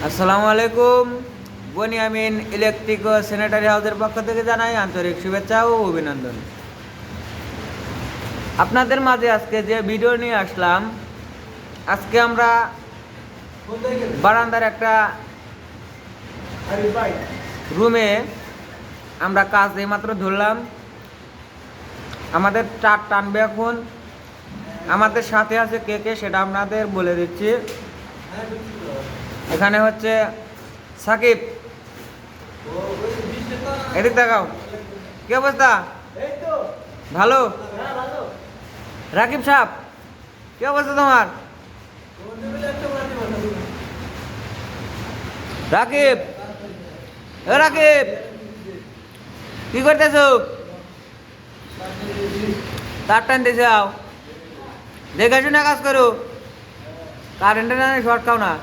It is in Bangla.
আসসালামু আলাইকুম। বনিয়ামিন ইলেকট্রিক ও স্যানিটারি হাউসের পক্ষ থেকে জানাই আন্তরিক শুভেচ্ছা ও অভিনন্দন। আপনাদের মাঝে আজকে যে ভিডিও নিয়ে আসলাম, আজকে আমরা বারান্দার একটা রুমে আমরা কাজ এইমাত্র ধরলাম। আমাদের চার টানবে এখন। আমাদের সাথে আছে কে কে সেটা আপনাদের বলে দিচ্ছি। এখানে হচ্ছে সাকিব, এদিক দেখাও, কি অবস্থা? ভালো। রাকিব সাহেব, কি অবস্থা তোমার? রাকিব, এ রাকিব, কি করতেছো? তার টানতে যাও, দেখে শুনে কাজ করো, কারেন্টের শর্ট খাও না।